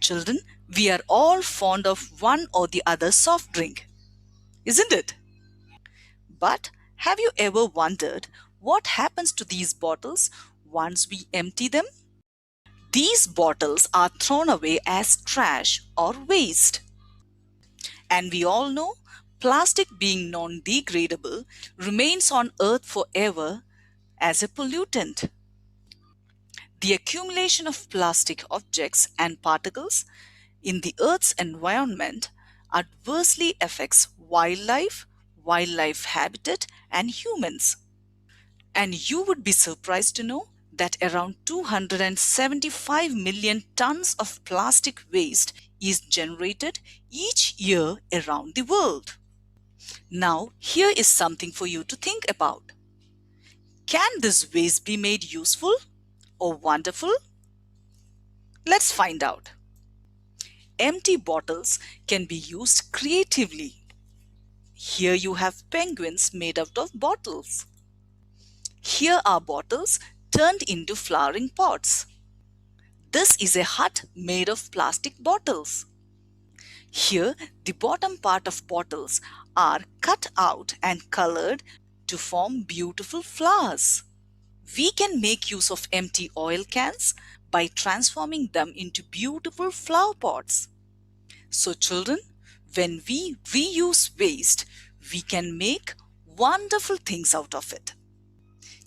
Children, we are all fond of one or the other soft drink, isn't it? But have you ever wondered what happens to these bottles once we empty them? These bottles are thrown away as trash or waste. And we all know plastic, being non degradable, remains on Earth forever as a pollutant. The accumulation of plastic objects and particles in the Earth's environment adversely affects wildlife, wildlife habitat, and humans. And you would be surprised to know that around 275 million tons of plastic waste is generated each year around the world. Now, here is something for you to think about. Can this waste be made useful or wonderful? Let's find out. Empty bottles can be used creatively. Here you have penguins made out of bottles. Here are bottles turned into flowering pots. This is a hut made of plastic bottles. Here, the bottom part of bottles are cut out and colored to form beautiful flowers. We can make use of empty oil cans by transforming them into beautiful flower pots. So children, when we reuse waste, we can make wonderful things out of it.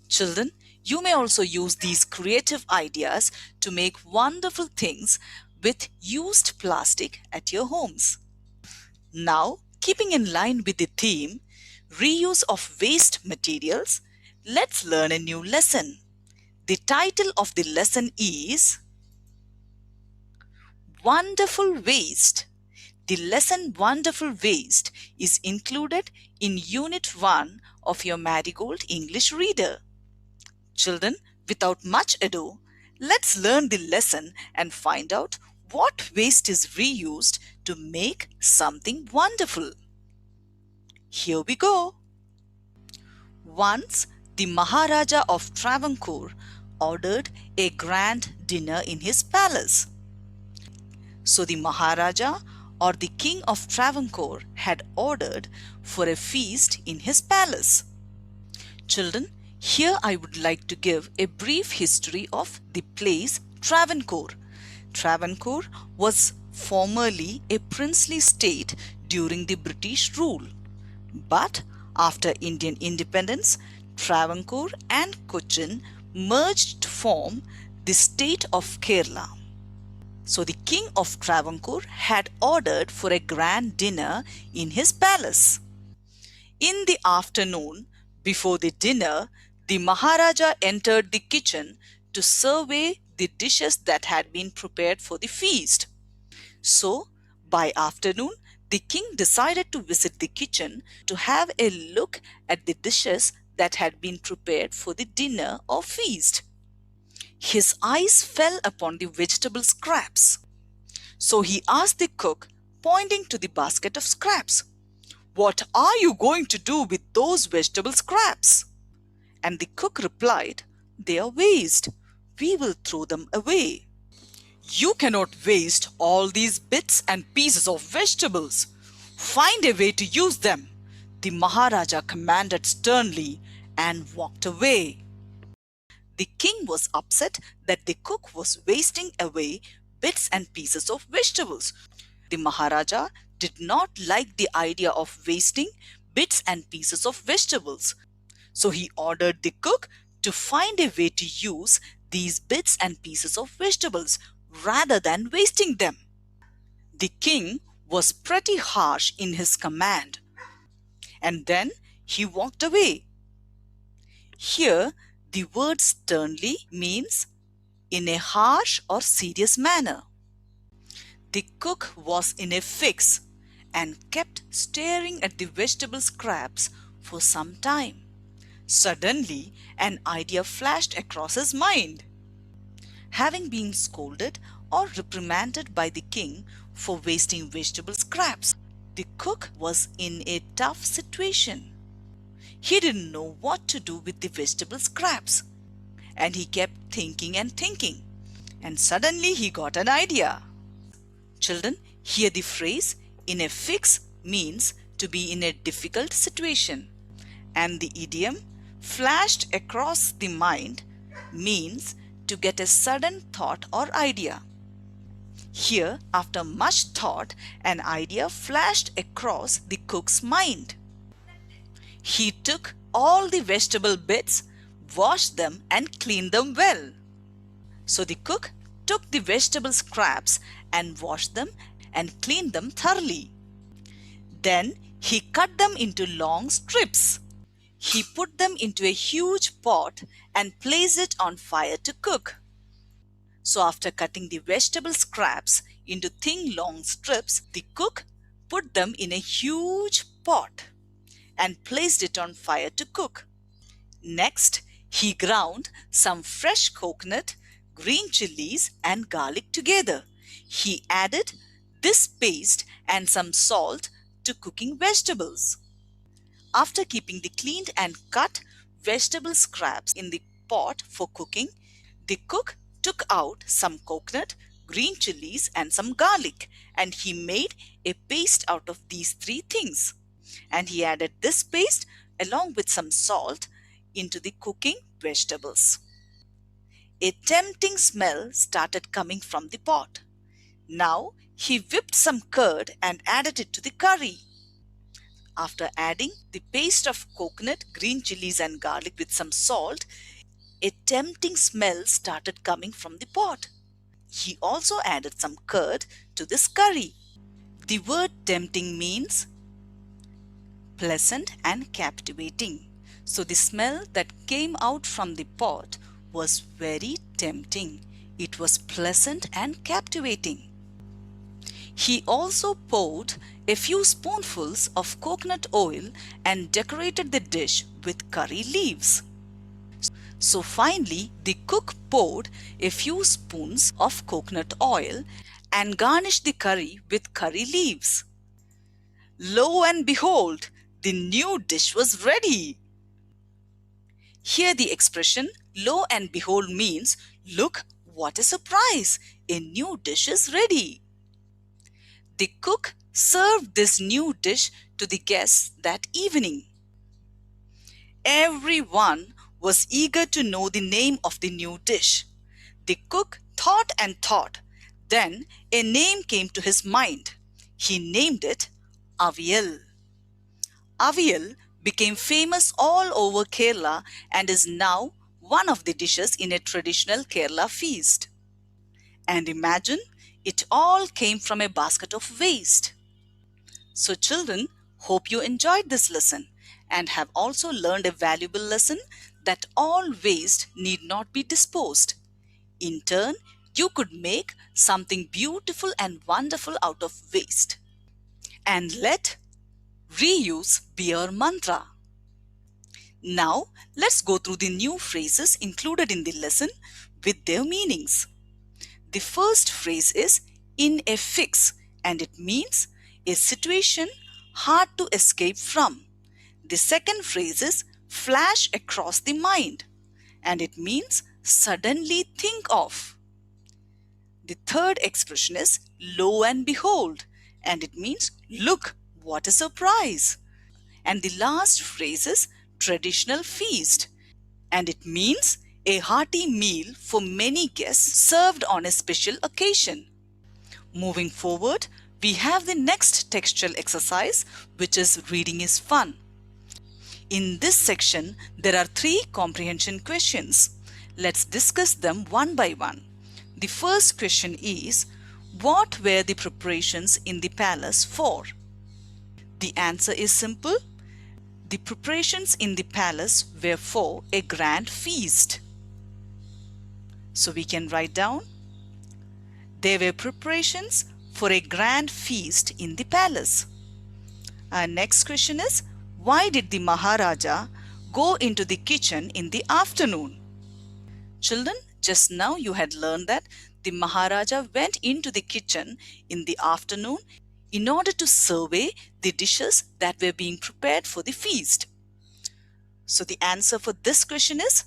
Children, you may also use these creative ideas to make wonderful things with used plastic at your homes. Now, keeping in line with the theme, reuse of waste materials, let's learn a new lesson. The title of the lesson is Wonderful Waste. The lesson Wonderful Waste is included in Unit 1 of your Marigold English Reader. Children, without much ado, let's learn the lesson and find out what waste is reused to make something wonderful. Here we go. Once, the Maharaja of Travancore ordered a grand dinner in his palace. So the Maharaja or the King of Travancore had ordered for a feast in his palace. Children, here I would like to give a brief history of the place Travancore. Travancore was formerly a princely state during the British rule. But after Indian independence, Travancore and Cochin merged to form the state of Kerala. So the King of Travancore had ordered for a grand dinner in his palace. In the afternoon, before the dinner, the Maharaja entered the kitchen to survey the dishes that had been prepared for the feast. So, by afternoon, the king decided to visit the kitchen to have a look at the dishes that had been prepared for the dinner or feast. His eyes fell upon the vegetable scraps. So he asked the cook, pointing to the basket of scraps, "What are you going to do with those vegetable scraps?" And the cook replied, "They are waste. We will throw them away." "You cannot waste all these bits and pieces of vegetables. Find a way to use them," the Maharaja commanded sternly and walked away. The king was upset that the cook was wasting away bits and pieces of vegetables. The Maharaja did not like the idea of wasting bits and pieces of vegetables. So he ordered the cook to find a way to use these bits and pieces of vegetables rather than wasting them. The king was pretty harsh in his command, and then he walked away. Here, the word sternly means in a harsh or serious manner. The cook was in a fix and kept staring at the vegetable scraps for some time. Suddenly, an idea flashed across his mind. Having been scolded or reprimanded by the king for wasting vegetable scraps, the cook was in a tough situation. He didn't know what to do with the vegetable scraps, and he kept thinking and thinking, and suddenly he got an idea. Children, here the phrase in a fix means to be in a difficult situation, and the idiom flashed across the mind means to get a sudden thought or idea. Here, after much thought, an idea flashed across the cook's mind. He took all the vegetable bits, washed them, and cleaned them well. So the cook took the vegetable scraps and washed them and cleaned them thoroughly. Then he cut them into long strips. He put them into a huge pot and placed it on fire to cook. So after cutting the vegetable scraps into thin long strips, the cook put them in a huge pot and placed it on fire to cook. Next, he ground some fresh coconut, green chilies and garlic together. He added this paste and some salt to cooking vegetables. After keeping the cleaned and cut vegetable scraps in the pot for cooking, the cook took out some coconut, green chilies and some garlic, and he made a paste out of these three things. And he added this paste along with some salt into the cooking vegetables. A tempting smell started coming from the pot. Now he whipped some curd and added it to the curry. After adding the paste of coconut, green chilies and garlic with some salt, a tempting smell started coming from the pot. He also added some curd to this curry. The word tempting means pleasant and captivating. So the smell that came out from the pot was very tempting. It was pleasant and captivating. He also poured a few spoonfuls of coconut oil and decorated the dish with curry leaves. So finally, the cook poured a few spoons of coconut oil and garnished the curry with curry leaves. Lo and behold, the new dish was ready. Here the expression lo and behold means, look, what a surprise! A new dish is ready. The cook served this new dish to the guests that evening. Everyone was eager to know the name of the new dish. The cook thought and thought. Then a name came to his mind. He named it Aviyal. Aviyal became famous all over Kerala and is now one of the dishes in a traditional Kerala feast. And imagine, it all came from a basket of waste. So children, hope you enjoyed this lesson and have also learned a valuable lesson that all waste need not be disposed. In turn, you could make something beautiful and wonderful out of waste. And let reuse be your mantra. Now, let's go through the new phrases included in the lesson with their meanings. The first phrase is in a fix, and it means a situation hard to escape from. The second phrase is flash across the mind, and it means suddenly think of. The third expression is lo and behold, and it means look, what a surprise. And the last phrase is traditional feast, and it means a hearty meal for many guests served on a special occasion. Moving forward, we have the next textual exercise, which is reading is fun. In this section, there are 3 comprehension questions. Let's discuss them one by one. The first question is, what were the preparations in the palace for? The answer is simple. The preparations in the palace were for a grand feast. So we can write down, there were preparations for a grand feast in the palace. Our next question is, why did the Maharaja go into the kitchen in the afternoon? Children, just now you had learned that the Maharaja went into the kitchen in the afternoon in order to survey the dishes that were being prepared for the feast. So the answer for this question is,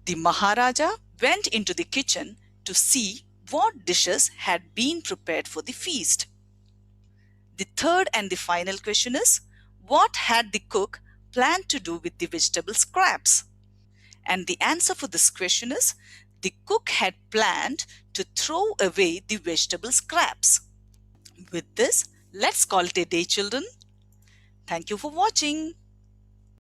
the Maharaja went into the kitchen to see What dishes had been prepared for the feast? The third and the final question is, what had the cook planned to do with the vegetable scraps? And the answer for this question is, the cook had planned to throw away the vegetable scraps. With this, let's call it a day, children. Thank you for watching.